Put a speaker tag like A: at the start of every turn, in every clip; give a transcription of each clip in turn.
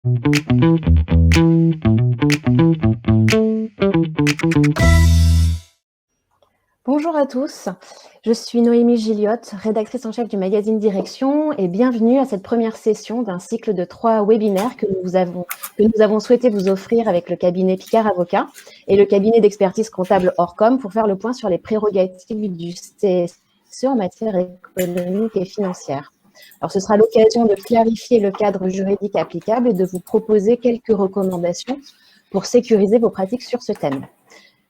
A: Bonjour à tous, je suis Noémie Gilliotte, rédactrice en chef du magazine Direction et bienvenue à cette première session d'un cycle de 3 webinaires que nous avons souhaité vous offrir avec le cabinet Picard Avocat et le cabinet d'expertise comptable Orcom pour faire le point sur les prérogatives du CSE en matière économique et financière. Alors, ce sera l'occasion de clarifier le cadre juridique applicable et de vous proposer quelques recommandations pour sécuriser vos pratiques sur ce thème.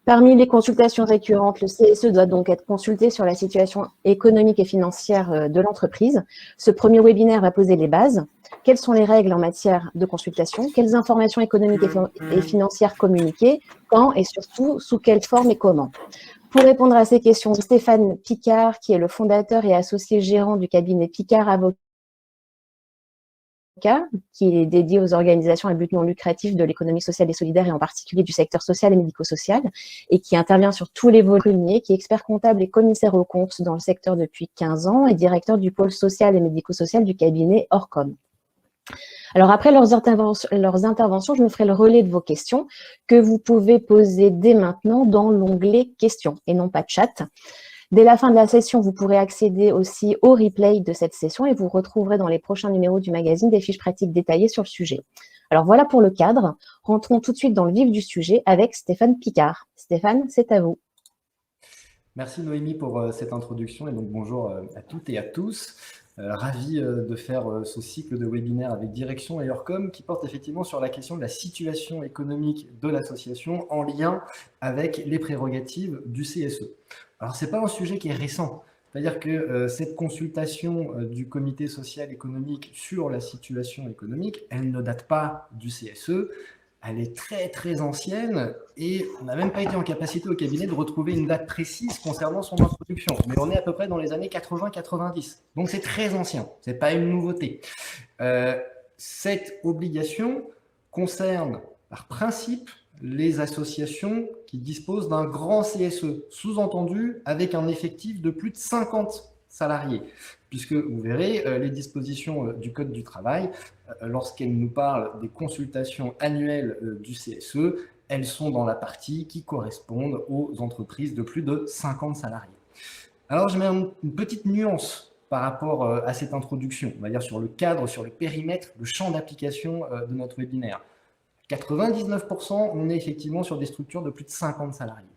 A: Parmi les consultations récurrentes, le CSE doit donc être consulté sur la situation économique et financière de l'entreprise. Ce premier webinaire va poser les bases. Quelles sont les règles en matière de consultation? Quelles informations économiques et financières communiquer? Quand et surtout, sous quelle forme et comment? Pour répondre à ces questions, Stéphane Picard, qui est le fondateur et associé gérant du cabinet Picard Avocat, qui est dédié aux organisations à but non lucratif de l'économie sociale et solidaire et en particulier du secteur social et médico-social et qui intervient sur tous les volets, qui est expert comptable et commissaire aux comptes dans le secteur depuis 15 ans et directeur du pôle social et médico-social du cabinet Orcom. Alors après leurs interventions, je me ferai le relais de vos questions que vous pouvez poser dès maintenant dans l'onglet questions et non pas chat. Dès la fin de la session, vous pourrez accéder aussi au replay de cette session et vous retrouverez dans les prochains numéros du magazine des fiches pratiques détaillées sur le sujet. Alors voilà pour le cadre. Rentrons tout de suite dans le vif du sujet avec Stéphane Picard. Stéphane, c'est à vous.
B: Merci Noémie pour cette introduction et donc bonjour à toutes et à tous. Ravi de faire ce cycle de webinaires avec Direction et Orcom qui porte effectivement sur la question de la situation économique de l'association en lien avec les prérogatives du CSE. Alors, ce n'est pas un sujet qui est récent, c'est-à-dire que cette consultation du comité social économique sur la situation économique, elle ne date pas du CSE, elle est très très ancienne et on n'a même pas été en capacité au cabinet de retrouver une date précise concernant son introduction. Mais on est à peu près dans les années 80-90, donc c'est très ancien, ce n'est pas une nouveauté. Cette obligation concerne par principe les associations qui disposent d'un grand CSE, sous-entendu avec un effectif de plus de 50 salariés, puisque vous verrez les dispositions du Code du travail, lorsqu'elles nous parlent des consultations annuelles du CSE, elles sont dans la partie qui correspondent aux entreprises de plus de 50 salariés. Alors je mets une petite nuance par rapport à cette introduction, on va dire sur le cadre, sur le périmètre, le champ d'application de notre webinaire. 99%, on est effectivement sur des structures de plus de 50 salariés.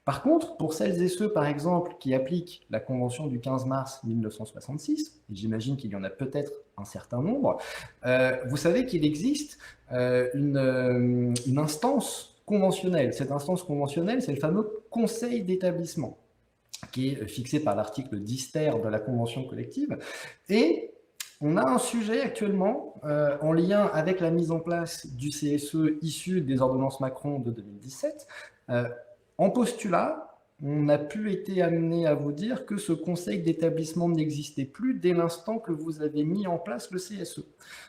B: Par contre, pour celles et ceux, par exemple, qui appliquent la convention du 15 mars 1966, et j'imagine qu'il y en a peut-être un certain nombre, vous savez qu'il existe une instance conventionnelle. Cette instance conventionnelle, c'est le fameux conseil d'établissement, qui est fixé par l'article 10 ter de la convention collective, et on a un sujet actuellement en lien avec la mise en place du CSE issu des ordonnances Macron de 2017. En postulat, on a été amené à vous dire que ce conseil d'établissement n'existait plus dès l'instant que vous avez mis en place le CSE.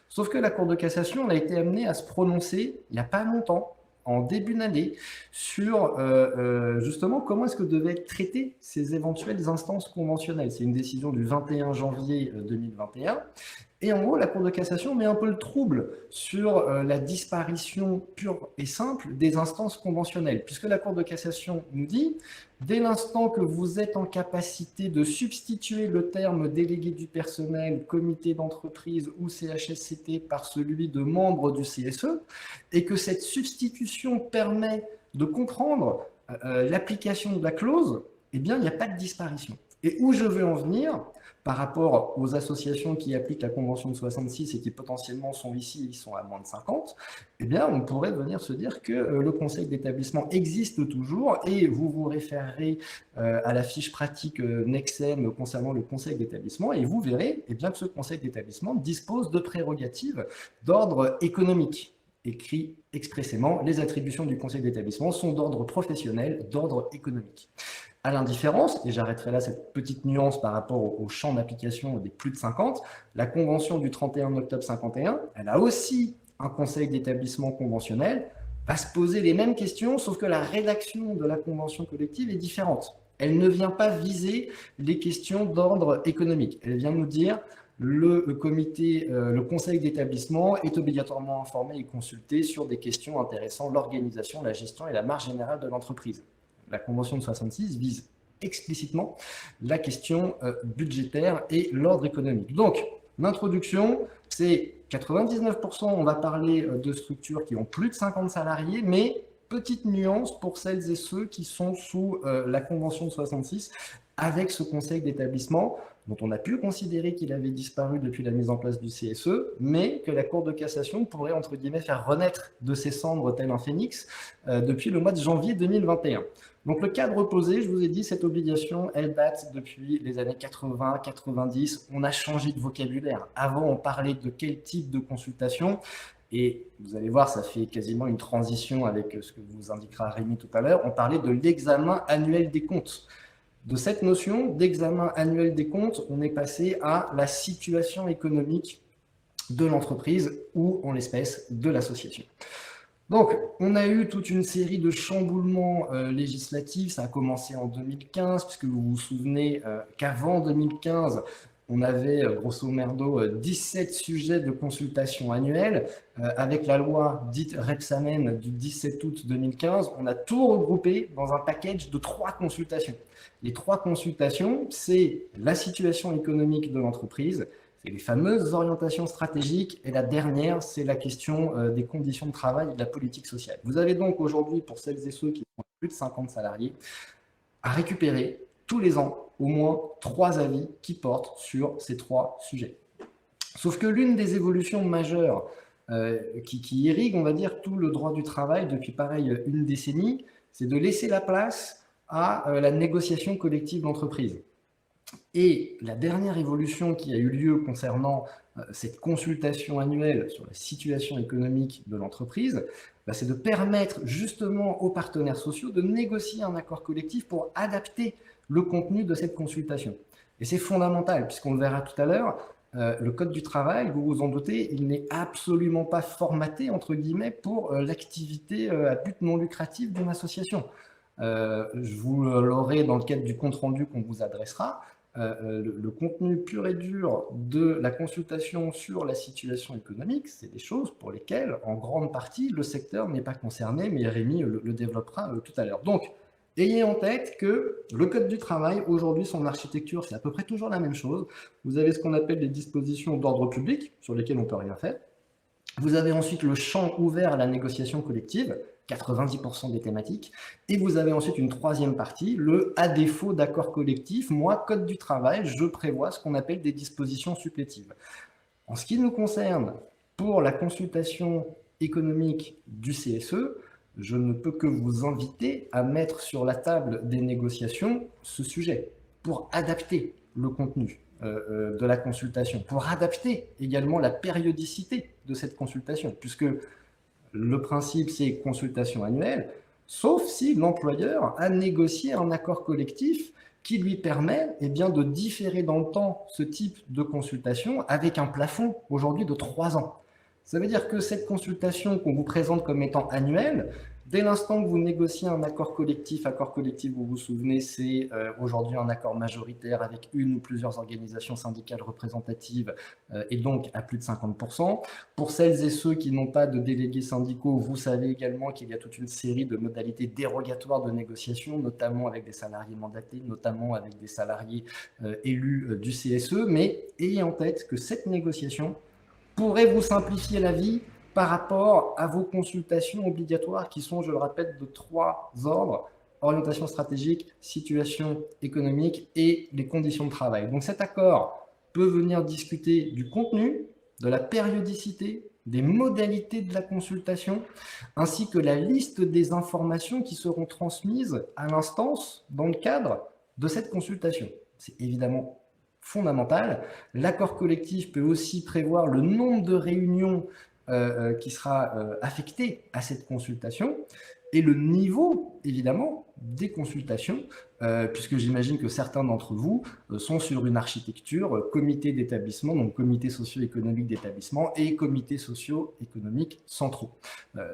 B: Sauf que la Cour de cassation a été amenée à se prononcer il n'y a pas longtemps, en début d'année, sur justement comment est-ce que devaient être traitées ces éventuelles instances conventionnelles. C'est une décision du 21 janvier 2021. Et en gros, la Cour de cassation met un peu le trouble sur la disparition pure et simple des instances conventionnelles, puisque la Cour de cassation nous dit, dès l'instant que vous êtes en capacité de substituer le terme délégué du personnel, comité d'entreprise ou CHSCT par celui de membre du CSE, et que cette substitution permet de comprendre l'application de la clause, eh bien, il n'y a pas de disparition. Et où je veux en venir par rapport aux associations qui appliquent la Convention de 66 et qui potentiellement sont ici, ils sont à moins de 50, eh bien, on pourrait venir se dire que le conseil d'établissement existe toujours et vous vous référerez à la fiche pratique Nexem concernant le conseil d'établissement et vous verrez eh bien, que ce conseil d'établissement dispose de prérogatives d'ordre économique. Écrit expressément, les attributions du conseil d'établissement sont d'ordre professionnel, d'ordre économique. À l'indifférence, et j'arrêterai là cette petite nuance par rapport au champ d'application des plus de 50, la convention du 31 octobre 51, elle a aussi un conseil d'établissement conventionnel, va se poser les mêmes questions, sauf que la rédaction de la convention collective est différente. Elle ne vient pas viser les questions d'ordre économique. Elle vient nous dire, le conseil d'établissement est obligatoirement informé et consulté sur des questions intéressant l'organisation, la gestion et la marge générale de l'entreprise. La Convention de 66 vise explicitement la question budgétaire et l'ordre économique. Donc, l'introduction, c'est 99%, on va parler de structures qui ont plus de 50 salariés, mais petite nuance pour celles et ceux qui sont sous la Convention de 66 avec ce conseil d'établissement dont on a pu considérer qu'il avait disparu depuis la mise en place du CSE, mais que la Cour de cassation pourrait, entre guillemets, faire renaître de ses cendres tel un phénix depuis le mois de janvier 2021. Donc le cadre posé, je vous ai dit, cette obligation, elle date depuis les années 80, 90. On a changé de vocabulaire. Avant, on parlait de quel type de consultation. Et vous allez voir, ça fait quasiment une transition avec ce que vous indiquera Rémi tout à l'heure. On parlait de l'examen annuel des comptes. De cette notion d'examen annuel des comptes, on est passé à la situation économique de l'entreprise ou, en l'espèce, de l'association. Donc, on a eu toute une série de chamboulements législatifs. Ça a commencé en 2015, puisque vous vous souvenez qu'avant 2015, on avait grosso merdo 17 sujets de consultation annuelle. Avec la loi dite Rebsamen du 17 août 2015, on a tout regroupé dans un package de 3 consultations. Les 3 consultations, c'est la situation économique de l'entreprise, c'est les fameuses orientations stratégiques, et la dernière, c'est la question des conditions de travail et de la politique sociale. Vous avez donc aujourd'hui, pour celles et ceux qui ont plus de 50 salariés, à récupérer tous les ans au moins 3 avis qui portent sur ces 3 sujets. Sauf que l'une des évolutions majeures qui irrigue, on va dire, tout le droit du travail depuis pareil une décennie, c'est de laisser la place à la négociation collective d'entreprise. Et la dernière évolution qui a eu lieu concernant cette consultation annuelle sur la situation économique de l'entreprise, c'est de permettre justement aux partenaires sociaux de négocier un accord collectif pour adapter le contenu de cette consultation. Et c'est fondamental, puisqu'on le verra tout à l'heure, le Code du travail, vous vous en doutez, il n'est absolument pas formaté, entre guillemets, pour l'activité à but non lucratif d'une association. Je vous l'aurai dans le cadre du compte-rendu qu'on vous adressera. Le contenu pur et dur de la consultation sur la situation économique, c'est des choses pour lesquelles, en grande partie, le secteur n'est pas concerné, mais Rémi le développera tout à l'heure. Donc, ayez en tête que le Code du travail, aujourd'hui, son architecture, c'est à peu près toujours la même chose. Vous avez ce qu'on appelle des dispositions d'ordre public, sur lesquelles on ne peut rien faire. Vous avez ensuite le champ ouvert à la négociation collective, 90% des thématiques, et vous avez ensuite une troisième partie, le à défaut d'accord collectif, moi, Code du travail, je prévois ce qu'on appelle des dispositions supplétives. En ce qui nous concerne, pour la consultation économique du CSE, je ne peux que vous inviter à mettre sur la table des négociations ce sujet, pour adapter le contenu de la consultation, pour adapter également la périodicité de cette consultation, puisque le principe, c'est consultation annuelle, sauf si l'employeur a négocié un accord collectif qui lui permet de différer dans le temps ce type de consultation avec un plafond aujourd'hui de 3 ans. Ça veut dire que cette consultation qu'on vous présente comme étant annuelle, dès l'instant que vous négociez un accord collectif, vous vous souvenez, c'est aujourd'hui un accord majoritaire avec une ou plusieurs organisations syndicales représentatives et donc à plus de 50%. Pour celles et ceux qui n'ont pas de délégués syndicaux, vous savez également qu'il y a toute une série de modalités dérogatoires de négociation, notamment avec des salariés mandatés, notamment avec des salariés élus du CSE, mais ayez en tête que cette négociation pourrait vous simplifier la vie par rapport à vos consultations obligatoires qui sont, je le répète, de 3 ordres: orientation stratégique, situation économique et les conditions de travail. Donc cet accord peut venir discuter du contenu, de la périodicité, des modalités de la consultation, ainsi que la liste des informations qui seront transmises à l'instance dans le cadre de cette consultation. C'est évidemment fondamental. L'accord collectif peut aussi prévoir le nombre de réunions qui sera affecté à cette consultation et le niveau, évidemment, des consultations, puisque j'imagine que certains d'entre vous sont sur une architecture comité d'établissement, donc comité socio-économique d'établissement et comité socio-économique centraux.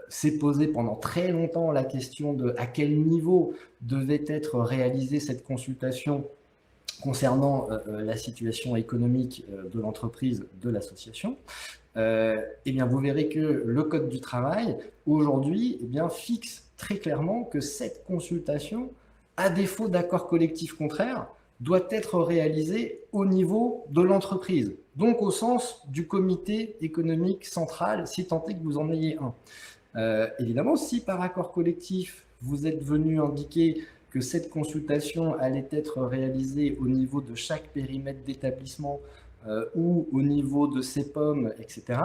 B: C'est posé pendant très longtemps la question de à quel niveau devait être réalisée cette consultation concernant la situation économique de l'entreprise, de l'association, eh bien, vous verrez que le Code du travail, aujourd'hui, eh bien, fixe très clairement que cette consultation, à défaut d'accord collectif contraire, doit être réalisée au niveau de l'entreprise, donc au sens du comité économique central, si tant est que vous en ayez un. Évidemment, si par accord collectif, vous êtes venu indiquer que cette consultation allait être réalisée au niveau de chaque périmètre d'établissement ou au niveau de CEPOM, etc.,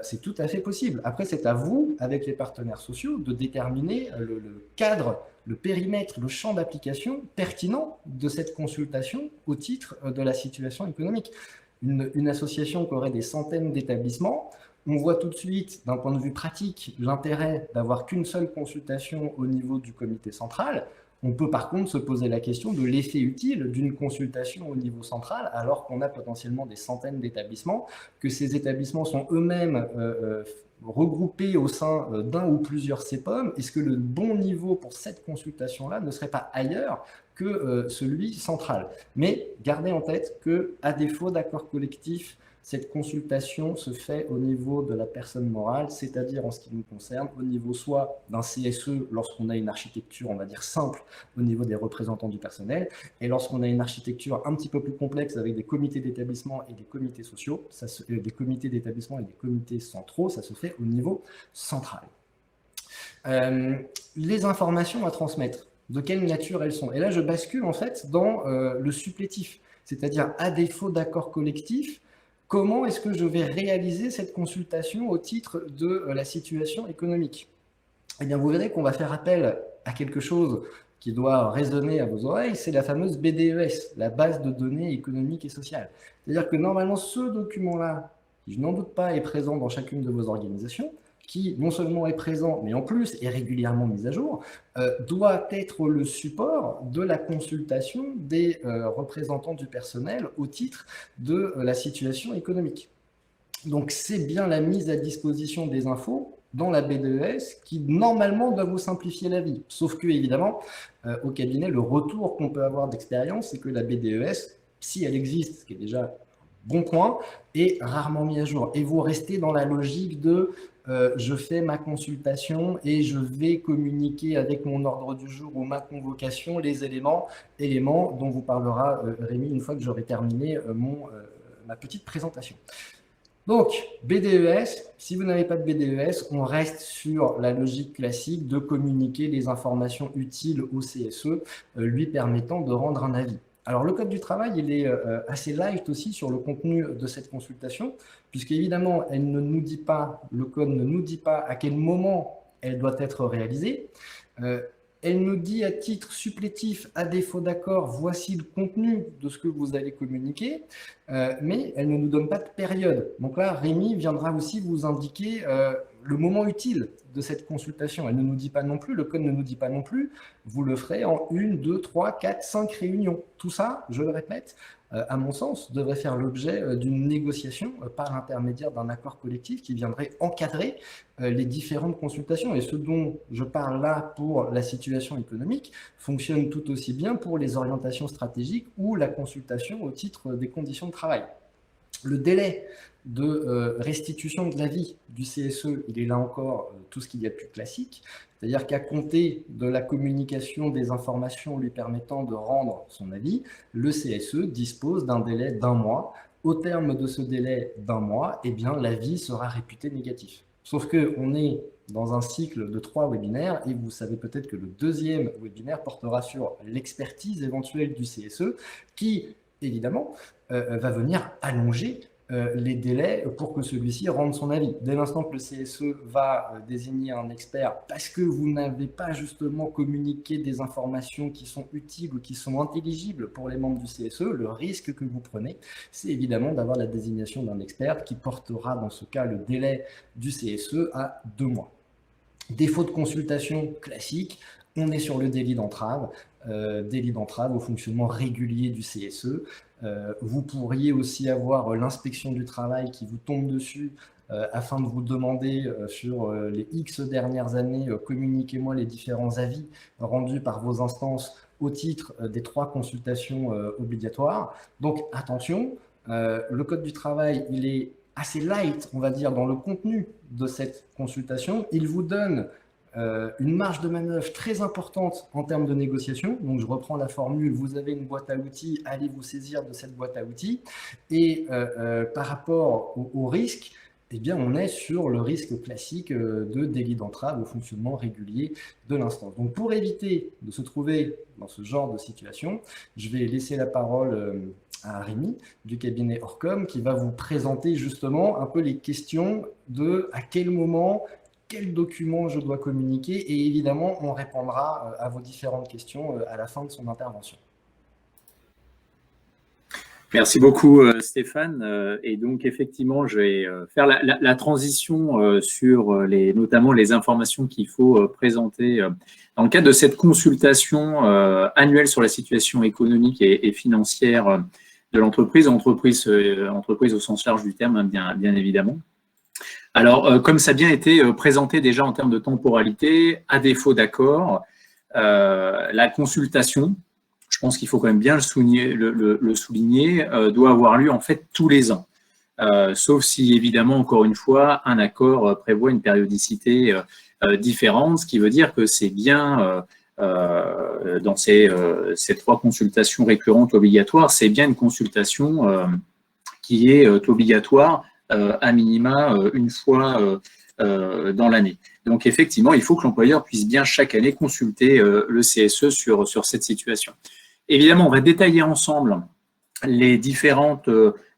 B: c'est tout à fait possible. Après, c'est à vous, avec les partenaires sociaux, de déterminer le cadre, le périmètre, le champ d'application pertinent de cette consultation au titre de la situation économique. Une association qui aurait des centaines d'établissements, on voit tout de suite, d'un point de vue pratique, l'intérêt d'avoir qu'une seule consultation au niveau du comité central. On peut par contre se poser la question de l'effet utile d'une consultation au niveau central, alors qu'on a potentiellement des centaines d'établissements, que ces établissements sont eux-mêmes regroupés au sein d'un ou plusieurs CEPOM. Est-ce que le bon niveau pour cette consultation-là ne serait pas ailleurs que celui central? Mais gardez en tête qu'à défaut d'accord collectif, cette consultation se fait au niveau de la personne morale, c'est-à-dire en ce qui nous concerne, au niveau soit d'un CSE lorsqu'on a une architecture, on va dire simple, au niveau des représentants du personnel, et lorsqu'on a une architecture un petit peu plus complexe avec des comités d'établissement et des comités sociaux, des comités d'établissement et des comités centraux, ça se fait au niveau central. Les informations à transmettre, de quelle nature elles sont? Et là, je bascule en fait dans le supplétif, c'est-à-dire à défaut d'accord collectif, comment est-ce que je vais réaliser cette consultation au titre de la situation économique? Eh bien, vous verrez qu'on va faire appel à quelque chose qui doit résonner à vos oreilles, c'est la fameuse BDES, la base de données économiques et sociales. C'est-à-dire que normalement, ce document-là, qui je n'en doute pas est présent dans chacune de vos organisations, qui non seulement est présent, mais en plus est régulièrement mis à jour, doit être le support de la consultation des représentants du personnel au titre de la situation économique. Donc c'est bien la mise à disposition des infos dans la BDES qui normalement doit vous simplifier la vie. Sauf que évidemment, au cabinet, le retour qu'on peut avoir d'expérience, c'est que la BDES, si elle existe, ce qui est déjà bon point, est rarement mis à jour. Et vous restez dans la logique de je fais ma consultation et je vais communiquer avec mon ordre du jour ou ma convocation les éléments dont vous parlera Rémi une fois que j'aurai terminé ma petite présentation. Donc, BDES, si vous n'avez pas de BDES, on reste sur la logique classique de communiquer les informations utiles au CSE, lui permettant de rendre un avis. Alors, le Code du travail, il est assez light aussi sur le contenu de cette consultation, puisqu'évidemment, elle ne nous dit pas, le Code ne nous dit pas à quel moment elle doit être réalisée. Elle nous dit à titre supplétif, à défaut d'accord, voici le contenu de ce que vous allez communiquer, mais elle ne nous donne pas de période. Donc là, Rémi viendra aussi vous indiquer le moment utile de cette consultation. Elle ne nous dit pas non plus, le Code ne nous dit pas non plus, vous le ferez en 1, 2, 3, 4, 5 réunions. Tout ça, je le répète, à mon sens, devrait faire l'objet d'une négociation par l'intermédiaire d'un accord collectif qui viendrait encadrer les différentes consultations. Et ce dont je parle là pour la situation économique fonctionne tout aussi bien pour les orientations stratégiques ou la consultation au titre des conditions de travail. Le délai de restitution de l'avis du CSE, il est là encore tout ce qu'il y a de plus classique, c'est-à-dire qu'à compter de la communication des informations lui permettant de rendre son avis, le CSE dispose d'un délai d'1 mois. Au terme de ce délai d'1 mois, eh bien, l'avis sera réputé négatif. Sauf qu'on est dans un cycle de 3 webinaires et vous savez peut-être que le deuxième webinaire portera sur l'expertise éventuelle du CSE qui, évidemment, va venir allonger les délais pour que celui-ci rende son avis. Dès l'instant que le CSE va désigner un expert parce que vous n'avez pas justement communiqué des informations qui sont utiles ou qui sont intelligibles pour les membres du CSE, le risque que vous prenez, c'est évidemment d'avoir la désignation d'un expert qui portera dans ce cas le délai du CSE à 2 mois. Défaut de consultation classique, on est sur le délit d'entrave au fonctionnement régulier du CSE. Vous pourriez aussi avoir l'inspection du travail qui vous tombe dessus afin de vous demander sur les X dernières années, communiquez-moi les différents avis rendus par vos instances au titre des 3 consultations obligatoires. Donc attention, le Code du travail, il est assez light, on va dire, dans le contenu de cette consultation. Il vous donne une marge de manœuvre très importante en termes de négociation. Donc, je reprends la formule, vous avez une boîte à outils, allez vous saisir de cette boîte à outils. Et par rapport au risque, eh bien, on est sur le risque classique de délit d'entrave au fonctionnement régulier de l'instance. Donc, pour éviter de se trouver dans ce genre de situation, je vais laisser la parole à Rémi du cabinet Orcom qui va vous présenter justement un peu les questions de à quel moment, quel document je dois communiquer, et évidemment, on répondra à vos différentes questions à la fin de son intervention.
C: Merci beaucoup Stéphane. Et donc effectivement, je vais faire la transition sur notamment les informations qu'il faut présenter dans le cadre de cette consultation annuelle sur la situation économique et financière de l'entreprise, entreprise au sens large du terme, bien évidemment. Alors, comme ça a bien été présenté déjà en termes de temporalité, à défaut d'accord, la consultation, je pense qu'il faut quand même bien le souligner, doit avoir lieu en fait tous les ans. Sauf si, évidemment, encore une fois, un accord prévoit une périodicité différente, ce qui veut dire que c'est bien, dans ces 3 consultations récurrentes obligatoires, c'est bien une consultation qui est obligatoire à minima une fois dans l'année. Donc, effectivement, il faut que l'employeur puisse bien chaque année consulter le CSE sur cette situation. Évidemment, on va détailler ensemble les différentes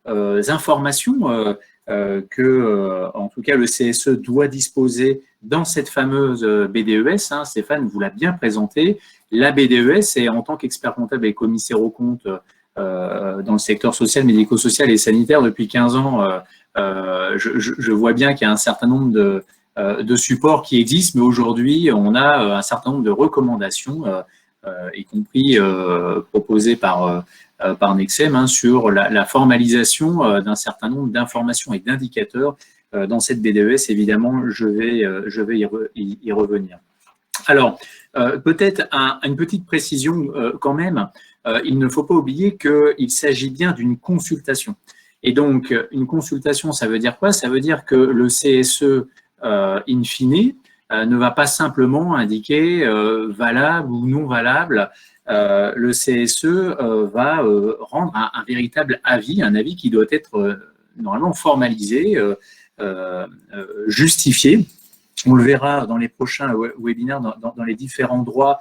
C: informations que, en tout cas, le CSE doit disposer dans cette fameuse BDES. Stéphane vous l'a bien présenté. La BDES est, en tant qu'expert comptable et commissaire aux comptes dans le secteur social, médico-social et sanitaire depuis 15 ans, je vois bien qu'il y a un certain nombre de supports qui existent, mais aujourd'hui, on a un certain nombre de recommandations, y compris proposées par Nexem, sur la formalisation d'un certain nombre d'informations et d'indicateurs dans cette BDES. Évidemment, je vais y revenir. Alors, peut-être une petite précision quand même, il ne faut pas oublier qu'il s'agit bien d'une consultation. Et donc, une consultation, ça veut dire quoi? Ça veut dire que le CSE, in fine, ne va pas simplement indiquer valable ou non valable. Le CSE va rendre un véritable avis, un avis qui doit être normalement formalisé, justifié. On le verra dans les prochains webinaires, dans les différents droits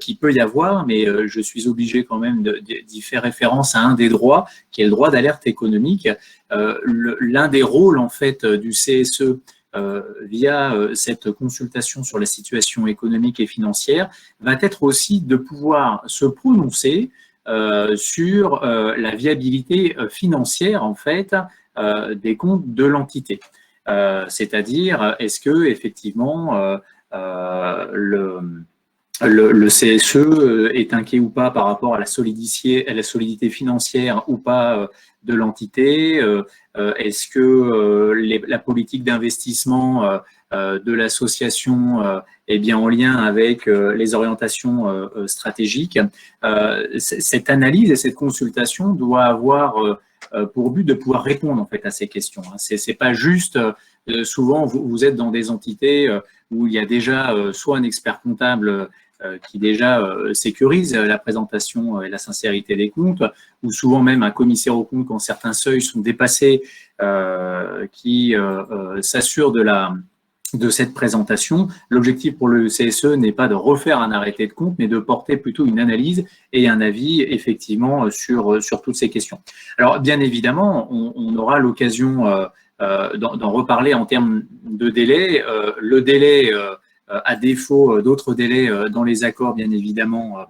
C: qu'il peut y avoir, mais je suis obligé quand même d'y faire référence à un des droits, qui est le droit d'alerte économique. L'un des rôles en fait du CSE via cette consultation sur la situation économique et financière va être aussi de pouvoir se prononcer sur la viabilité financière en fait des comptes de l'entité. C'est-à-dire, est-ce que effectivement le CSE est inquiet ou pas par rapport à la solidité financière ou pas de l'entité? Est-ce que la politique d'investissement de l'association est bien en lien avec les orientations stratégiques? Cette analyse et cette consultation doit avoir pour but de pouvoir répondre en fait à ces questions. C'est pas juste, souvent vous êtes dans des entités où il y a déjà soit un expert comptable qui déjà sécurise la présentation et la sincérité des comptes, ou souvent même un commissaire aux comptes quand certains seuils sont dépassés qui s'assure de cette présentation. L'objectif pour le CSE n'est pas de refaire un arrêté de compte, mais de porter plutôt une analyse et un avis effectivement sur toutes ces questions. Alors bien évidemment, on aura l'occasion d'en reparler en termes de délai. Le délai, à défaut d'autres délais dans les accords, bien évidemment,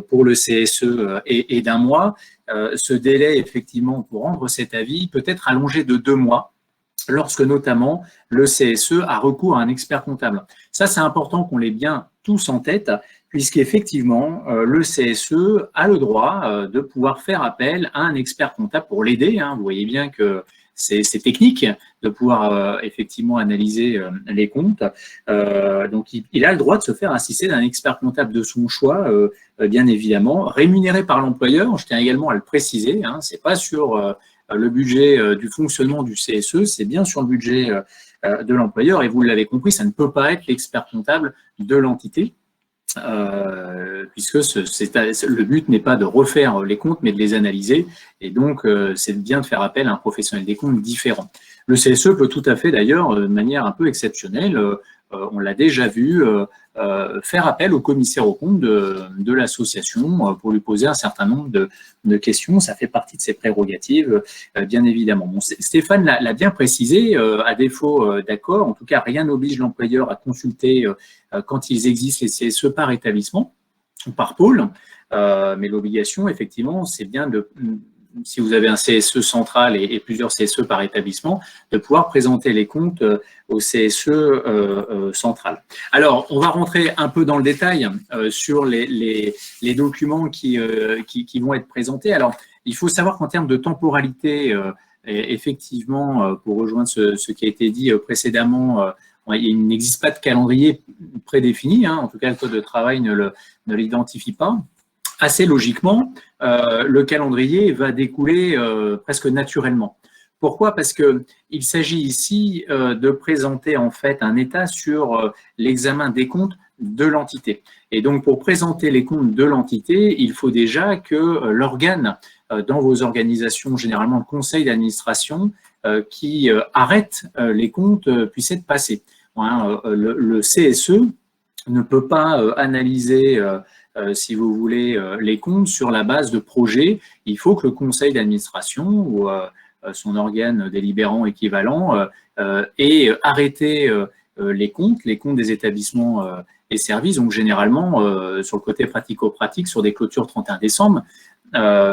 C: pour le CSE est d'1 mois. Ce délai, effectivement, pour rendre cet avis peut être allongé de 2 mois, lorsque notamment le CSE a recours à un expert comptable. Ça, c'est important qu'on l'ait bien tous en tête, puisqu'effectivement, le CSE a le droit de pouvoir faire appel à un expert comptable pour l'aider. Vous voyez bien que c'est technique de pouvoir effectivement analyser les comptes. Donc, il a le droit de se faire assister d'un expert comptable de son choix, bien évidemment, rémunéré par l'employeur. Je tiens également à le préciser, hein, c'est pas sur le budget du fonctionnement du CSE, c'est bien sur le budget de l'employeur. Et vous l'avez compris, ça ne peut pas être l'expert comptable de l'entité. Puisque le but n'est pas de refaire les comptes, mais de les analyser. Et donc, c'est bien de faire appel à un professionnel des comptes différent. Le CSE peut tout à fait, d'ailleurs, de manière un peu exceptionnelle, on l'a déjà vu, faire appel au commissaire aux comptes de l'association pour lui poser un certain nombre de questions. Ça fait partie de ses prérogatives, bien évidemment. Bon, Stéphane l'a bien précisé, à défaut d'accord, en tout cas, rien n'oblige l'employeur à consulter quand ils existent les CSE par établissement ou par pôle, mais l'obligation, effectivement, c'est bien de, si vous avez un CSE central et plusieurs CSE par établissement, de pouvoir présenter les comptes au CSE central. Alors, on va rentrer un peu dans le détail sur les documents qui vont être présentés. Alors, il faut savoir qu'en termes de temporalité, effectivement, pour rejoindre ce qui a été dit précédemment, il n'existe pas de calendrier prédéfini, hein, en tout cas le Code de travail ne l'identifie pas. Assez logiquement, le calendrier va découler presque naturellement. Pourquoi? Parce qu'il s'agit ici de présenter en fait un état sur l'examen des comptes de l'entité. Et donc, pour présenter les comptes de l'entité, il faut déjà que l'organe dans vos organisations, généralement le conseil d'administration, qui arrête les comptes puisse être passé. Hein, le CSE ne peut pas analyser si vous voulez, les comptes sur la base de projets. Il faut que le conseil d'administration ou son organe délibérant équivalent ait arrêté les comptes des établissements et services. Donc, généralement, sur le côté pratico-pratique, sur des clôtures 31 décembre,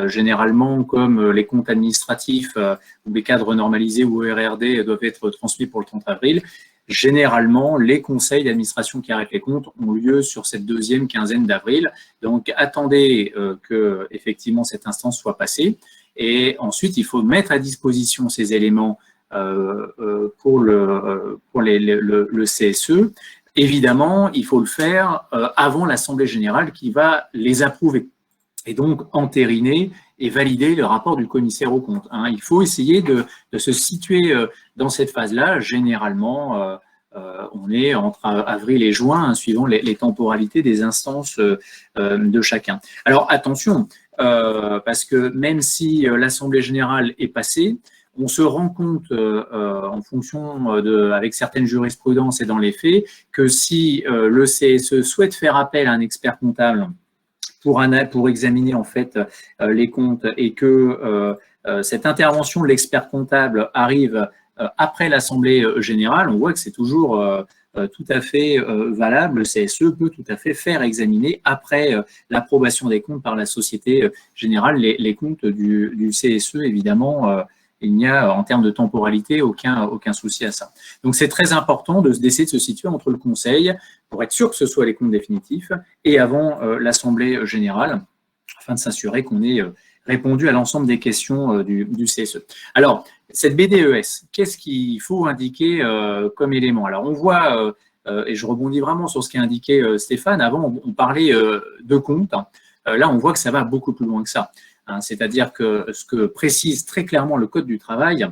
C: généralement, comme les comptes administratifs ou les cadres normalisés ou ERRD doivent être transmis pour le 30 avril, généralement, les conseils d'administration qui arrêtent les comptes ont lieu sur cette deuxième quinzaine d'avril. Donc, attendez que effectivement cette instance soit passée. Et ensuite, il faut mettre à disposition ces éléments pour le CSE. Évidemment, il faut le faire avant l'Assemblée générale qui va les approuver. Et donc, entériner et valider le rapport du commissaire aux comptes. Hein. Il faut essayer de se situer dans cette phase-là. Généralement, on est entre avril et juin, hein, suivant les temporalités des instances de chacun. Alors, attention, parce que même si l'Assemblée générale est passée, on se rend compte, en fonction avec certaines jurisprudences et dans les faits, que si le CSE souhaite faire appel à un expert comptable pour examiner en fait les comptes et que cette intervention de l'expert comptable arrive après l'Assemblée générale, on voit que c'est toujours tout à fait valable. Le CSE peut tout à fait faire examiner après l'approbation des comptes par la Société générale les comptes du CSE, évidemment. Il n'y a, en termes de temporalité, aucun souci à ça. Donc, c'est très important d'essayer de se situer entre le Conseil, pour être sûr que ce soit les comptes définitifs, et avant l'Assemblée générale, afin de s'assurer qu'on ait répondu à l'ensemble des questions du CSE. Alors, cette BDES, qu'est-ce qu'il faut indiquer comme élément? Alors, on voit, et je rebondis vraiment sur ce qu'a indiqué Stéphane, avant, on parlait de comptes. Là, on voit que ça va beaucoup plus loin que ça. Hein, c'est-à-dire que ce que précise très clairement le Code du travail,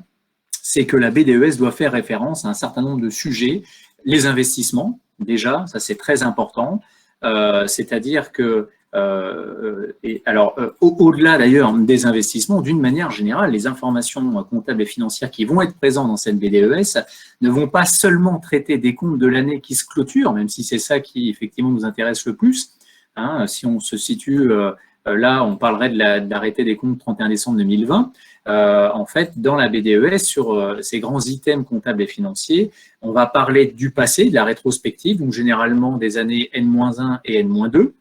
C: c'est que la BDES doit faire référence à un certain nombre de sujets. Les investissements, déjà, ça c'est très important. C'est-à-dire que, au-delà d'ailleurs des investissements, d'une manière générale, les informations comptables et financières qui vont être présentes dans cette BDES ne vont pas seulement traiter des comptes de l'année qui se clôturent, même si c'est ça qui effectivement nous intéresse le plus. Hein, si on se situe là, on parlerait de l'arrêté des comptes 31 décembre 2020. En fait, dans la BDES, sur ces grands items comptables et financiers, on va parler du passé, de la rétrospective, donc généralement des années N-1 et N-2,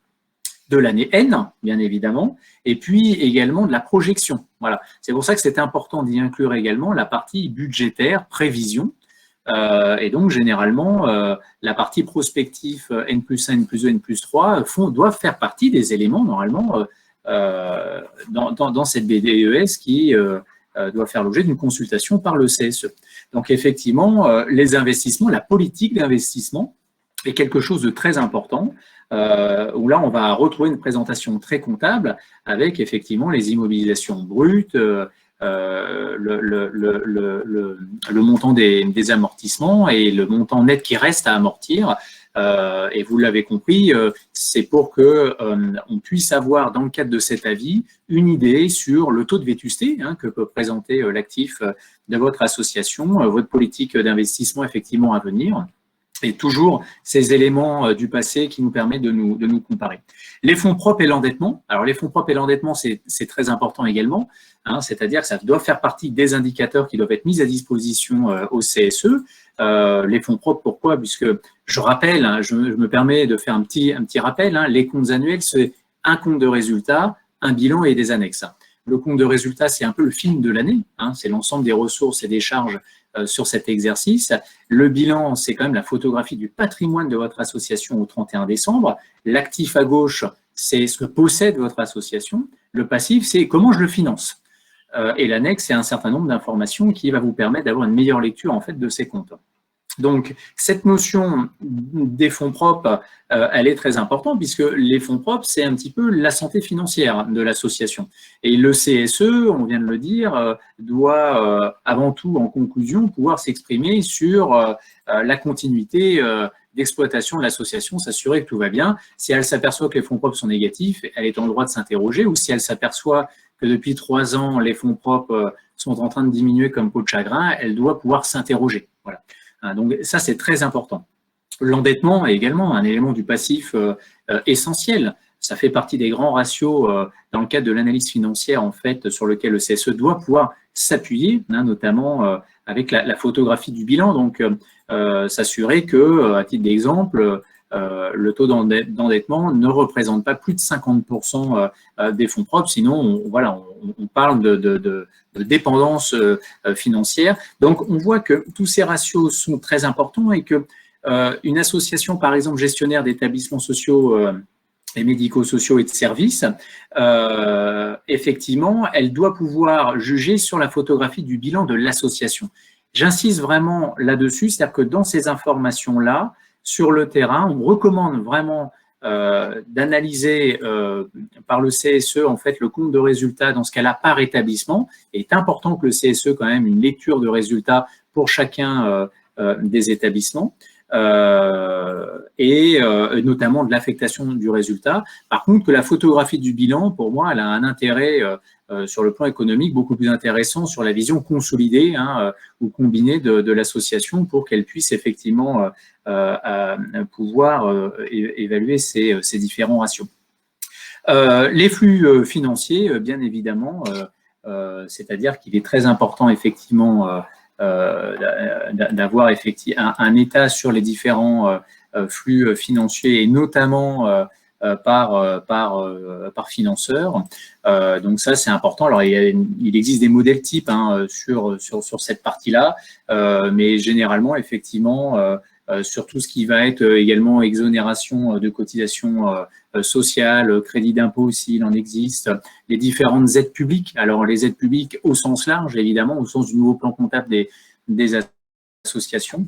C: de l'année N, bien évidemment, et puis également de la projection. Voilà. C'est pour ça que c'est important d'y inclure également la partie budgétaire, prévision. Et donc, généralement, la partie prospective N+1, N+2, N+3 doivent faire partie des éléments, normalement, dans cette BDES qui doit faire l'objet d'une consultation par le CSE. Donc effectivement, les investissements, la politique d'investissement est quelque chose de très important, où là on va retrouver une présentation très comptable avec effectivement les immobilisations brutes, le montant des amortissements et le montant net qui reste à amortir. Et vous l'avez compris, c'est pour que on puisse avoir, dans le cadre de cet avis, une idée sur le taux de vétusté que peut présenter l'actif de votre association, votre politique d'investissement effectivement à venir, et toujours ces éléments du passé qui nous permettent de nous comparer. Les fonds propres et l'endettement. Alors, les fonds propres et l'endettement, c'est très important également, c'est-à-dire que ça doit faire partie des indicateurs qui doivent être mis à disposition au CSE. Les fonds propres, pourquoi? Puisque je rappelle, je me permets de faire un petit rappel, les comptes annuels, c'est un compte de résultat, un bilan et des annexes. Le compte de résultat, c'est un peu le film de l'année, c'est l'ensemble des ressources et des charges sur cet exercice. Le bilan, c'est quand même la photographie du patrimoine de votre association au 31 décembre. L'actif à gauche, c'est ce que possède votre association. Le passif, c'est comment je le finance. Et l'annexe, c'est un certain nombre d'informations qui va vous permettre d'avoir une meilleure lecture en fait de ces comptes. Donc, cette notion des fonds propres, elle est très importante puisque les fonds propres, c'est un petit peu la santé financière de l'association. Et le CSE, on vient de le dire, doit avant tout, en conclusion, pouvoir s'exprimer sur la continuité d'exploitation de l'association, s'assurer que tout va bien. Si elle s'aperçoit que les fonds propres sont négatifs, elle est en droit de s'interroger, ou si elle s'aperçoit que depuis 3 ans, les fonds propres sont en train de diminuer comme peau de chagrin, elle doit pouvoir s'interroger. Voilà. Donc ça, c'est très important. L'endettement est également un élément du passif essentiel. Ça fait partie des grands ratios dans le cadre de l'analyse financière en fait, sur lequel le CSE doit pouvoir s'appuyer, notamment avec la photographie du bilan. Donc, s'assurer que, à titre d'exemple, le taux d'endettement ne représente pas plus de 50% des fonds propres, sinon on parle de dépendance financière. Donc, on voit que tous ces ratios sont très importants et que une association, par exemple, gestionnaire d'établissements sociaux et médico-sociaux et de services, effectivement, elle doit pouvoir juger sur la photographie du bilan de l'association. J'insiste vraiment là-dessus, c'est-à-dire que dans ces informations-là, sur le terrain, on recommande vraiment d'analyser par le CSE en fait le compte de résultat dans ce cas-là par établissement. Il est important que le CSE quand même une lecture de résultats pour chacun des établissements. Et notamment de l'affectation du résultat. Par contre, que la photographie du bilan, pour moi, elle a un intérêt sur le plan économique beaucoup plus intéressant sur la vision consolidée ou combinée de l'association pour qu'elle puisse effectivement pouvoir évaluer ces différents ratios. Les flux financiers, bien évidemment, c'est-à-dire qu'il est très important effectivement d'avoir effectivement un état sur les différents flux financiers et notamment par financeur. Donc ça, c'est important. Alors, il existe des modèles types sur cette partie-là, mais généralement, effectivement, sur tout ce qui va être également exonération de cotisations sociales, crédit d'impôt s'il en existe, les différentes aides publiques. Alors, les aides publiques au sens large, évidemment, au sens du nouveau plan comptable des associations,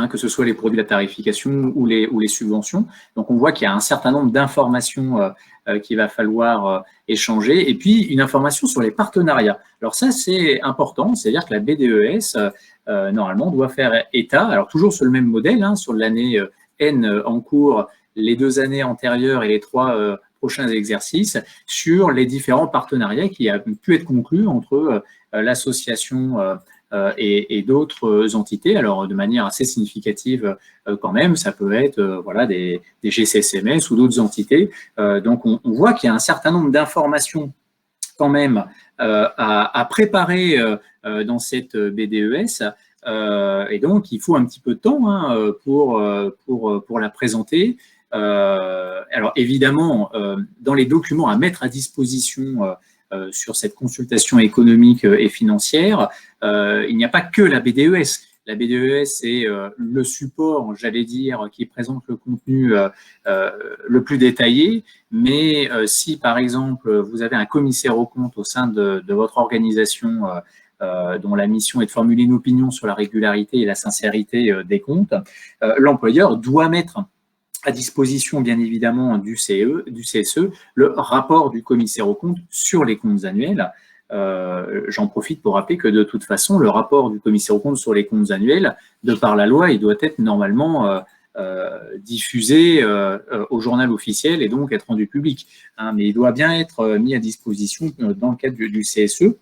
C: que ce soit les produits de la tarification ou les subventions. Donc, on voit qu'il y a un certain nombre d'informations qu'il va falloir échanger. Et puis, une information sur les partenariats. Alors ça, c'est important, c'est-à-dire que la BDES, normalement, doit faire état, alors toujours sur le même modèle, sur l'année N en cours, les 2 années antérieures et les 3 prochains exercices, sur les différents partenariats qui ont pu être conclus entre l'association et d'autres entités, alors de manière assez significative quand même, ça peut être des GCSMS ou d'autres entités. Donc on voit qu'il y a un certain nombre d'informations quand même à préparer dans cette BDES, et donc il faut un petit peu de temps pour la présenter. Alors évidemment, dans les documents à mettre à disposition sur cette consultation économique et financière, il n'y a pas que la BDES. La BDES, c'est le support, j'allais dire, qui présente le contenu le plus détaillé. Mais si, par exemple, vous avez un commissaire aux comptes au sein de votre organisation dont la mission est de formuler une opinion sur la régularité et la sincérité des comptes, l'employeur doit mettre à disposition, bien évidemment, du CSE, le rapport du commissaire aux comptes sur les comptes annuels. J'en profite pour rappeler que de toute façon, le rapport du commissaire aux comptes sur les comptes annuels, de par la loi, il doit être normalement diffusé au journal officiel et donc être rendu public. Hein, mais il doit bien être mis à disposition dans le cadre du CSE,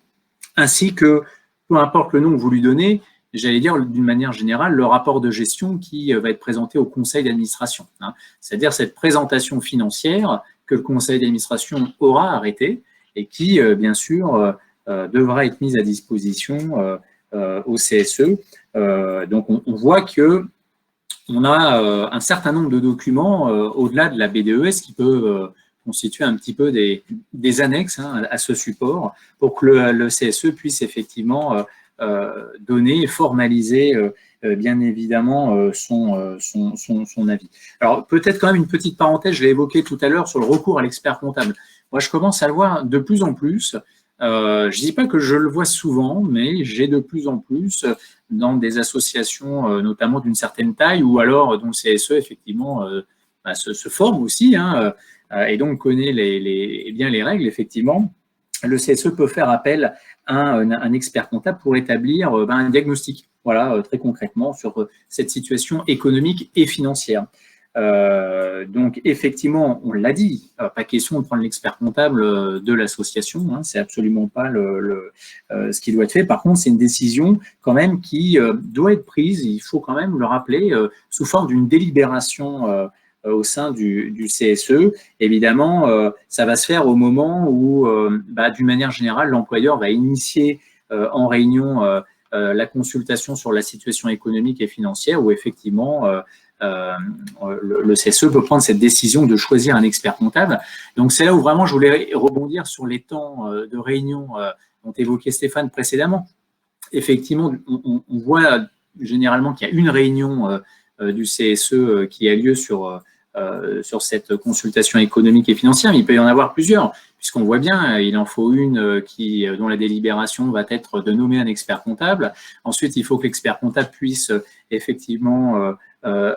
C: ainsi que, peu importe le nom que vous lui donnez, j'allais dire d'une manière générale, le rapport de gestion qui va être présenté au conseil d'administration. Hein, c'est-à-dire cette présentation financière que le conseil d'administration aura arrêtée et qui, bien sûr, devra être mise à disposition au CSE. Donc, on voit que on a un certain nombre de documents au-delà de la BDES qui peut constituer un petit peu des annexes à ce support pour que le CSE puisse effectivement donner, formaliser bien évidemment son avis. Alors peut-être quand même une petite parenthèse, je l'ai évoqué tout à l'heure sur le recours à l'expert comptable. Moi je commence à le voir de plus en plus. Je ne dis pas que je le vois souvent, mais j'ai de plus en plus dans des associations, notamment d'une certaine taille, ou alors dont le CSE, effectivement, se forme aussi, et donc connaît bien les règles, effectivement. Le CSE peut faire appel à un expert comptable pour établir un diagnostic, voilà, très concrètement, sur cette situation économique et financière. Donc, effectivement, on l'a dit, pas question de prendre l'expert comptable de l'association, hein, c'est absolument pas ce qui doit être fait. Par contre, c'est une décision quand même qui doit être prise, il faut quand même le rappeler, sous forme d'une délibération au sein du CSE. Évidemment, ça va se faire au moment où, d'une manière générale, l'employeur va initier en réunion la consultation sur la situation économique et financière, où effectivement, le CSE peut prendre cette décision de choisir un expert comptable. Donc, c'est là où vraiment je voulais rebondir sur les temps de réunion dont évoquait Stéphane précédemment. Effectivement, on voit généralement qu'il y a une réunion du CSE qui a lieu sur cette consultation économique et financière, mais il peut y en avoir plusieurs, puisqu'on voit bien, il en faut une dont la délibération va être de nommer un expert comptable. Ensuite, il faut que l'expert comptable puisse effectivement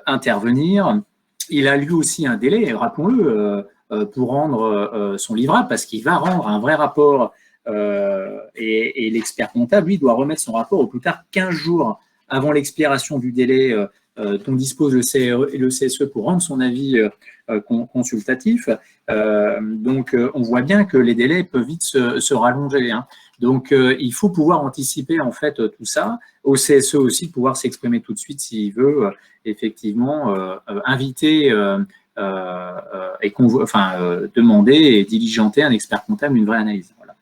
C: intervenir. Il a lui aussi un délai, rappelons-le, pour rendre son livrable, parce qu'il va rendre un vrai rapport et l'expert comptable, lui, doit remettre son rapport au plus tard 15 jours avant l'expiration du délai dont dispose le CSE pour rendre son avis consultatif. Donc, on voit bien que les délais peuvent vite se rallonger. Hein. Donc, il faut pouvoir anticiper en fait tout ça. Au CSE aussi, pouvoir s'exprimer tout de suite s'il veut effectivement inviter et demander et diligenter un expert comptable une vraie analyse. Voilà.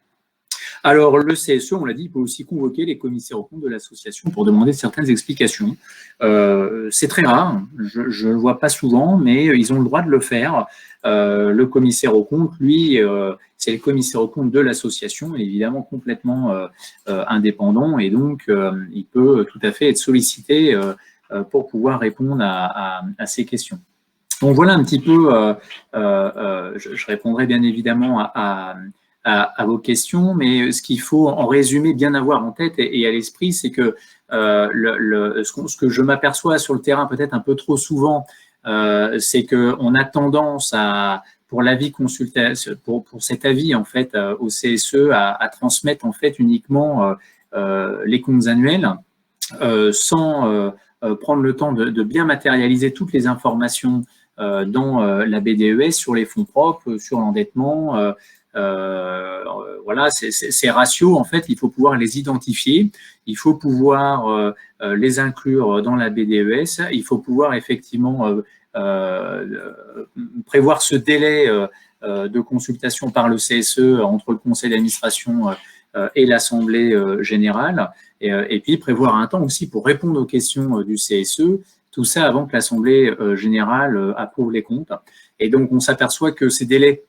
C: Alors, le CSE, on l'a dit, il peut aussi convoquer les commissaires aux comptes de l'association pour demander certaines explications. C'est très rare, je ne le vois pas souvent, mais ils ont le droit de le faire. Le commissaire aux comptes, lui, c'est le commissaire aux comptes de l'association, évidemment complètement indépendant, et donc il peut tout à fait être sollicité pour pouvoir répondre à ces questions. Donc voilà un petit peu, je répondrai bien évidemment à vos questions, mais ce qu'il faut en résumé bien avoir en tête et à l'esprit, c'est que ce que je m'aperçois sur le terrain peut-être un peu trop souvent, c'est qu'on a tendance pour l'avis pour cet avis en fait au CSE à transmettre en fait uniquement les comptes annuels sans prendre le temps de bien matérialiser toutes les informations dans la BDES sur les fonds propres, sur l'endettement. Voilà, ces ratios, en fait, il faut pouvoir les identifier, il faut pouvoir les inclure dans la BDES, il faut pouvoir effectivement prévoir ce délai de consultation par le CSE entre le conseil d'administration et l'Assemblée générale, et puis prévoir un temps aussi pour répondre aux questions du CSE, tout ça avant que l'Assemblée générale approuve les comptes. Et donc, on s'aperçoit que ces délais,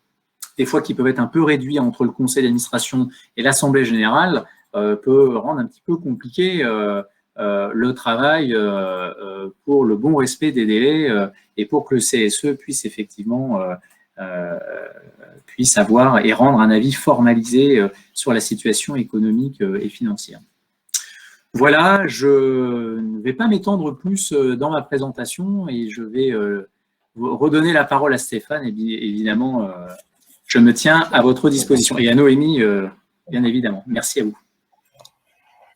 C: des fois qui peuvent être un peu réduits entre le conseil d'administration et l'Assemblée générale, peut rendre un petit peu compliqué le travail pour le bon respect des délais et pour que le CSE puisse effectivement puisse avoir et rendre un avis formalisé sur la situation économique et financière. Voilà, je ne vais pas m'étendre plus dans ma présentation et je vais redonner la parole à Stéphane. Et évidemment, je me tiens à votre disposition. Et à Noémie, bien évidemment. Merci à vous.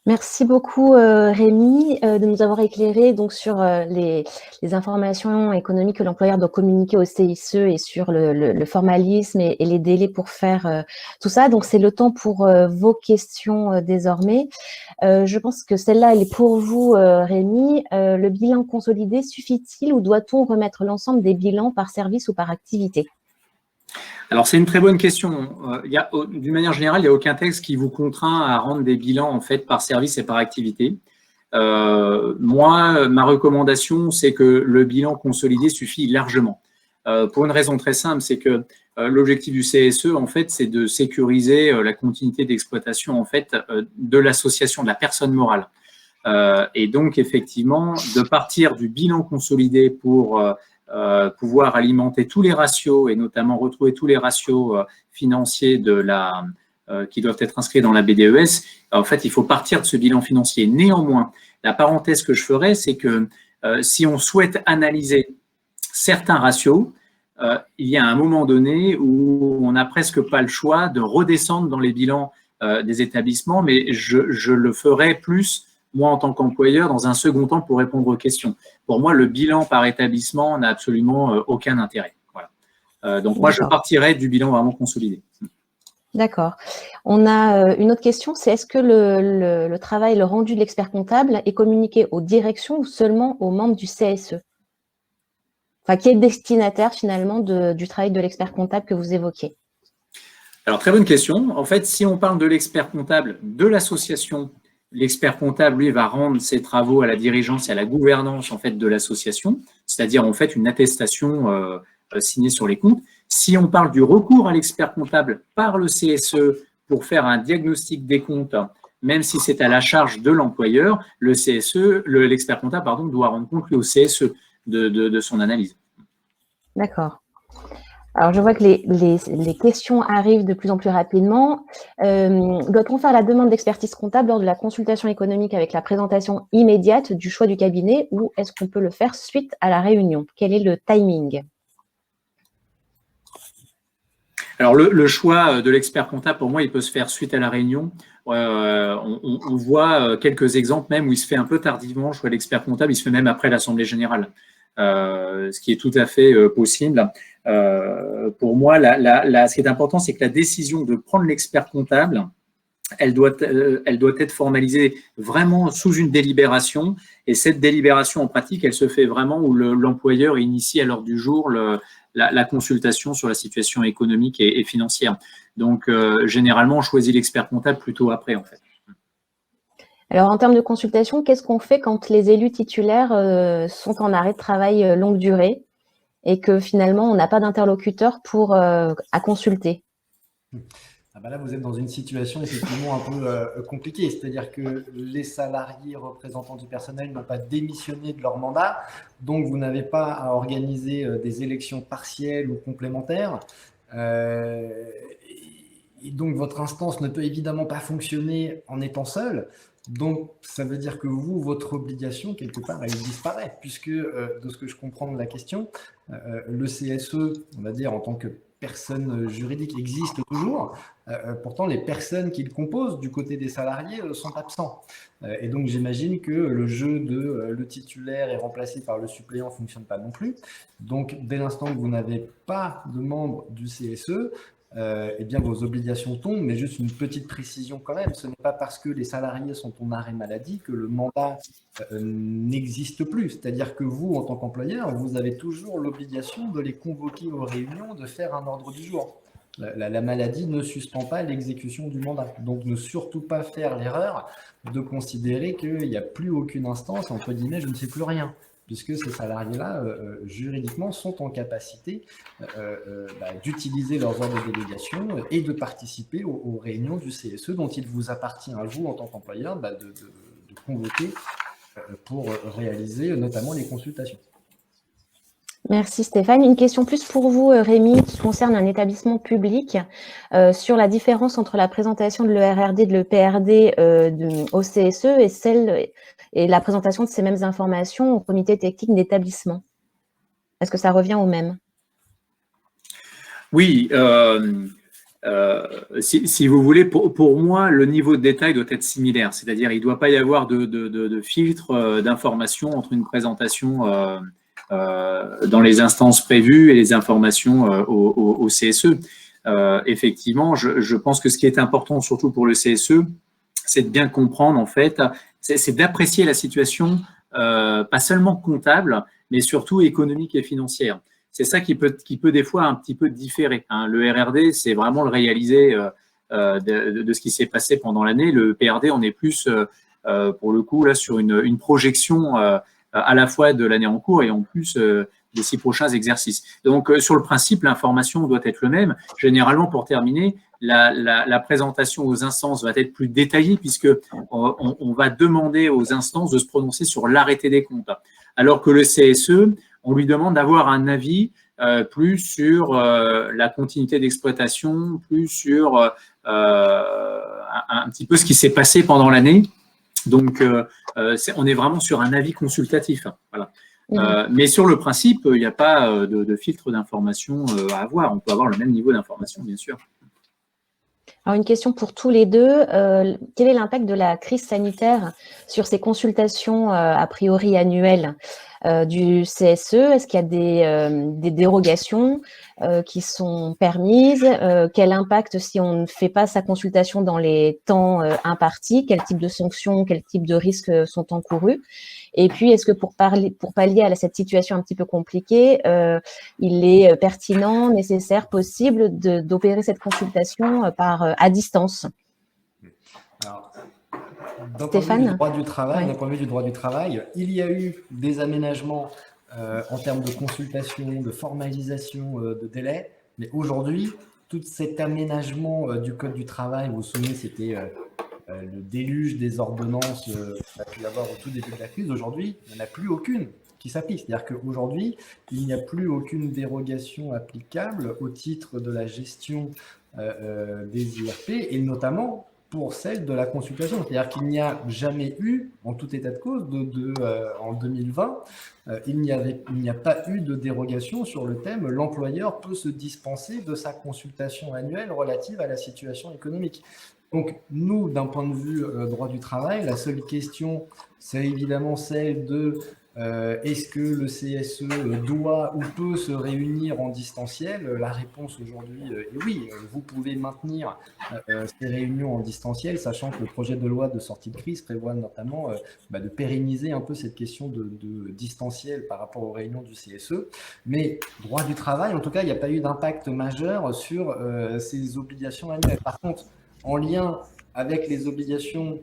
A: Merci beaucoup Rémi de nous avoir éclairé donc sur les informations économiques que l'employeur doit communiquer au CICE et sur le formalisme et les délais pour faire tout ça. Donc c'est le temps pour vos questions désormais. Je pense que celle-là, elle est pour vous Rémi. Le bilan consolidé suffit-il ou doit-on remettre l'ensemble des bilans par service ou par activité?
C: Alors, c'est une très bonne question. D'une manière générale, il n'y a aucun texte qui vous contraint à rendre des bilans en fait par service et par activité. Moi, ma recommandation, c'est que le bilan consolidé suffit largement. Pour une raison très simple, c'est que l'objectif du CSE, en fait, c'est de sécuriser la continuité d'exploitation en fait de l'association, de la personne morale. Et donc, effectivement, de partir du bilan consolidé pour pouvoir alimenter tous les ratios et notamment retrouver tous les ratios financiers qui doivent être inscrits dans la BDES, en fait, il faut partir de ce bilan financier. Néanmoins, la parenthèse que je ferai, c'est que si on souhaite analyser certains ratios, il y a un moment donné où on n'a presque pas le choix de redescendre dans les bilans des établissements, mais je le ferai plus moi, en tant qu'employeur, dans un second temps, pour répondre aux questions. Pour moi, le bilan par établissement n'a absolument aucun intérêt. Voilà. Donc, moi, je partirais du bilan vraiment consolidé.
A: D'accord. On a une autre question, c'est est-ce que le travail, le rendu de l'expert comptable est communiqué aux directions ou seulement aux membres du CSE? Enfin, qui est destinataire finalement du travail de l'expert comptable que vous évoquez?
C: Alors, très bonne question. En fait, si on parle de l'expert comptable de l'association, l'expert comptable, lui, va rendre ses travaux à la dirigeance et à la gouvernance en fait, de l'association, c'est-à-dire en fait une attestation signée sur les comptes. Si on parle du recours à l'expert comptable par le CSE pour faire un diagnostic des comptes, même si c'est à la charge de l'employeur, l'expert comptable doit rendre compte lui, au CSE de son analyse.
A: D'accord. Alors, je vois que les questions arrivent de plus en plus rapidement. Doit-on faire la demande d'expertise comptable lors de la consultation économique avec la présentation immédiate du choix du cabinet ou est-ce qu'on peut le faire suite à la réunion? Quel est le timing?
C: Alors, le choix de l'expert comptable, pour moi, il peut se faire suite à la réunion. On voit quelques exemples même où il se fait un peu tardivement, le choix de l'expert comptable, il se fait même après l'Assemblée générale. Ce qui est tout à fait possible. Pour moi, ce qui est important, c'est que la décision de prendre l'expert comptable, elle doit être formalisée vraiment sous une délibération. Et cette délibération, en pratique, elle se fait vraiment où l'employeur initie à l'ordre du jour la consultation sur la situation économique et financière. Donc, généralement, on choisit l'expert comptable plutôt après, en fait.
A: Alors, en termes de consultation, qu'est-ce qu'on fait quand les élus titulaires sont en arrêt de travail longue durée et que finalement, on n'a pas d'interlocuteur à consulter?
B: Ah bah là, vous êtes dans une situation effectivement un peu compliquée, c'est-à-dire que les salariés représentants du personnel n'ont pas démissionné de leur mandat, donc vous n'avez pas à organiser des élections partielles ou complémentaires. Et donc, votre instance ne peut évidemment pas fonctionner en étant seule. Donc, ça veut dire que vous, votre obligation, quelque part, elle disparaît, puisque, de ce que je comprends de la question, le CSE, on va dire, en tant que personne juridique, existe toujours. Pourtant, les personnes qui le composent du côté des salariés sont absents. Et donc, j'imagine que le jeu de le titulaire est remplacé par le suppléant ne fonctionne pas non plus. Donc, dès l'instant que vous n'avez pas de membre du CSE, eh bien, vos obligations tombent, mais juste une petite précision quand même. Ce n'est pas parce que les salariés sont en arrêt maladie que le mandat n'existe plus. C'est-à-dire que vous, en tant qu'employeur, vous avez toujours l'obligation de les convoquer aux réunions, de faire un ordre du jour. La maladie ne suspend pas l'exécution du mandat. Donc, ne surtout pas faire l'erreur de considérer qu'il n'y a plus aucune instance, entre guillemets, je ne sais plus rien, puisque ces salariés-là, juridiquement, sont en capacité d'utiliser leurs ordres de délégation et de participer aux réunions du CSE dont il vous appartient à vous, en tant qu'employeur, de convoquer pour réaliser notamment les consultations.
A: Merci Stéphane. Une question plus pour vous, Rémi, qui concerne un établissement public sur la différence entre la présentation de l'ERRD et de l'EPRD au CSE et la présentation de ces mêmes informations au comité technique d'établissement. Est-ce que ça revient au même?
C: Oui, si vous voulez, pour moi, le niveau de détail doit être similaire. C'est-à-dire, il ne doit pas y avoir de filtre d'information entre une présentation dans les instances prévues et les informations au CSE. Effectivement, je pense que ce qui est important, surtout pour le CSE, c'est de bien comprendre, en fait, c'est d'apprécier la situation, pas seulement comptable, mais surtout économique et financière. C'est ça qui peut des fois un petit peu différer. Hein. Le RRD, c'est vraiment le réalisé de ce qui s'est passé pendant l'année. Le PRD, on est plus, pour le coup, là, sur une projection à la fois de l'année en cours et en plus des 6 prochains exercices. Donc, sur le principe, l'information doit être le même. Généralement, pour terminer, la présentation aux instances va être plus détaillée puisque on va demander aux instances de se prononcer sur l'arrêté des comptes. Alors que le CSE, on lui demande d'avoir un avis plus sur la continuité d'exploitation, plus sur un petit peu ce qui s'est passé pendant l'année. Donc, on est vraiment sur un avis consultatif. Voilà. Mais sur le principe, il n'y a pas de filtre d'information à avoir. On peut avoir le même niveau d'information, bien sûr.
A: Alors, une question pour tous les deux. Quel est l'impact de la crise sanitaire sur ces consultations a priori annuelles du CSE? Est-ce qu'il y a des dérogations qui sont permises? Quel impact si on ne fait pas sa consultation dans les temps impartis? Quel type de sanctions, quel type de risques sont encourus? Et puis, est-ce que pour pallier à cette situation un petit peu compliquée, il est pertinent, nécessaire, possible d'opérer cette consultation à distance?
B: Alors, d'un point de vue du droit du travail, d'un point de vue du droit du travail, il y a eu des aménagements en termes de consultation, de formalisation de délais, mais aujourd'hui, tout cet aménagement du Code du travail, vous vous souvenez, c'était le déluge des ordonnances qu'on a pu avoir au tout début de la crise. Aujourd'hui, il n'y en a plus aucune qui s'applique. C'est-à-dire qu'aujourd'hui, il n'y a plus aucune dérogation applicable au titre de la gestion des IRP et notamment pour celle de la consultation. C'est-à-dire qu'il n'y a jamais eu, en tout état de cause, en 2020, il n'y a pas eu de dérogation sur le thème « L'employeur peut se dispenser de sa consultation annuelle relative à la situation économique ». Donc, nous, d'un point de vue droit du travail, la seule question, c'est évidemment celle de est-ce que le CSE doit ou peut se réunir en distanciel? La réponse aujourd'hui est oui. Vous pouvez maintenir ces réunions en distanciel, sachant que le projet de loi de sortie de crise prévoit notamment de pérenniser un peu cette question de distanciel par rapport aux réunions du CSE. Mais droit du travail, en tout cas, il n'y a pas eu d'impact majeur sur ces obligations annuelles. Par contre, en lien avec les obligations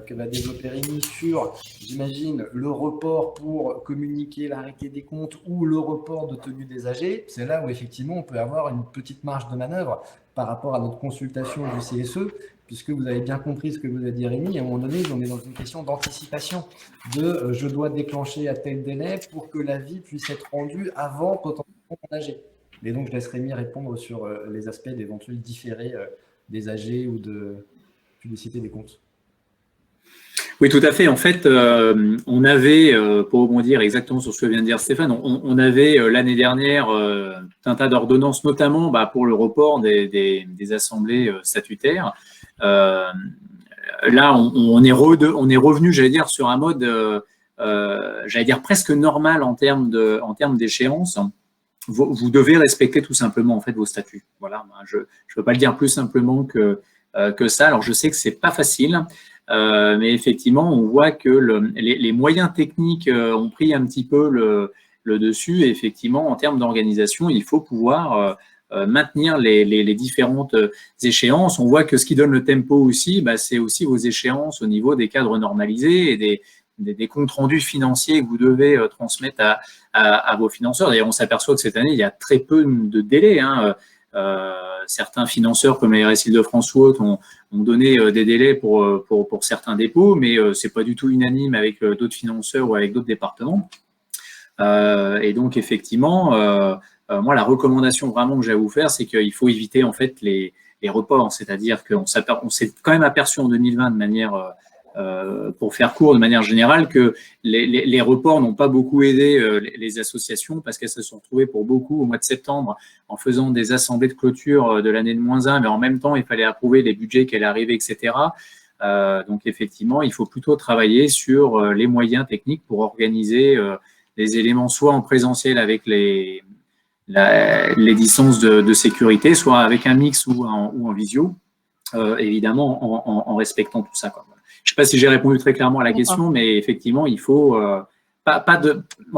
B: que va développer Rémi sur, j'imagine, le report pour communiquer l'arrêté des comptes ou le report de tenue des AG, c'est là où effectivement on peut avoir une petite marge de manœuvre par rapport à notre consultation du CSE, puisque vous avez bien compris ce que vous a dit Rémi, à un moment donné, on est dans une question d'anticipation de je dois déclencher à tel délai pour que l'avis puisse être rendu avant potentiellement mon AG. Et donc je laisse Rémi répondre sur les aspects d'éventuels différés des AG ou de publicité des comptes.
C: Oui, tout à fait. En fait, on avait, pour rebondir exactement sur ce que vient de dire Stéphane, on avait l'année dernière tout un tas d'ordonnances, notamment pour le report des assemblées statutaires. Là, on est revenu, j'allais dire, sur un mode, j'allais dire, presque normal en termes d'échéance. Vous devez respecter tout simplement en fait vos statuts. Voilà, je ne peux pas le dire plus simplement que ça. Alors, je sais que c'est pas facile, mais effectivement, on voit que les moyens techniques ont pris un petit peu le dessus. Et effectivement, en termes d'organisation, il faut pouvoir maintenir les différentes échéances. On voit que ce qui donne le tempo aussi, c'est aussi vos échéances au niveau des cadres normalisés et des comptes rendus financiers que vous devez transmettre à vos financeurs. D'ailleurs, on s'aperçoit que cette année, il y a très peu de délais. Certains financeurs comme la RS Île-de-France ou autres ont donné des délais pour certains dépôts, mais ce n'est pas du tout unanime avec d'autres financeurs ou avec d'autres départements. Et donc, effectivement, moi, la recommandation vraiment que j'ai à vous faire, c'est qu'il faut éviter en fait les reports. C'est-à-dire qu'on s'est quand même aperçu en 2020 de manière, pour faire court, de manière générale, que les reports n'ont pas beaucoup aidé les associations parce qu'elles se sont retrouvées pour beaucoup au mois de septembre en faisant des assemblées de clôture de l'année de -1, mais en même temps, il fallait approuver les budgets qui allaient arriver, etc. Donc, effectivement, il faut plutôt travailler sur les moyens techniques pour organiser les éléments soit en présentiel avec les distances de sécurité, soit avec un mix ou en visio, évidemment en respectant tout ça, quoi. Je ne sais pas si j'ai répondu très clairement à la question, mais effectivement, il faut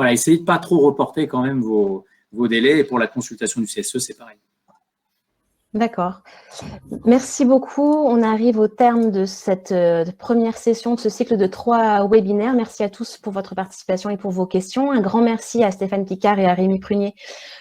C: essayer de pas trop reporter quand même vos délais. Et pour la consultation du CSE, c'est pareil.
A: D'accord. Merci beaucoup. On arrive au terme de cette première session de ce cycle de 3 webinaires. Merci à tous pour votre participation et pour vos questions. Un grand merci à Stéphane Picard et à Rémi Prunier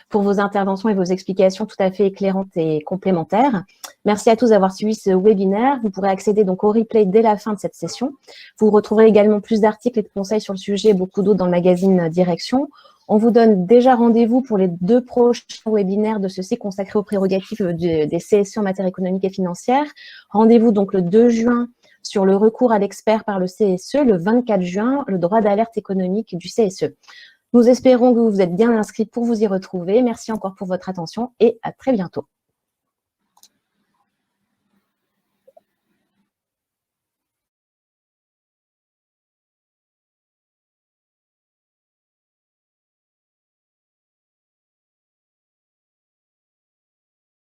A: pour vos interventions et vos explications tout à fait éclairantes et complémentaires. Merci à tous d'avoir suivi ce webinaire. Vous pourrez accéder donc au replay dès la fin de cette session. Vous retrouverez également plus d'articles et de conseils sur le sujet et beaucoup d'autres dans le magazine Direction. On vous donne déjà rendez-vous pour les 2 prochains webinaires de ceci consacrés aux prérogatives des CSE en matière économique et financière. Rendez-vous donc le 2 juin sur le recours à l'expert par le CSE, le 24 juin, le droit d'alerte économique du CSE. Nous espérons que vous êtes bien inscrits pour vous y retrouver. Merci encore pour votre attention et à très bientôt.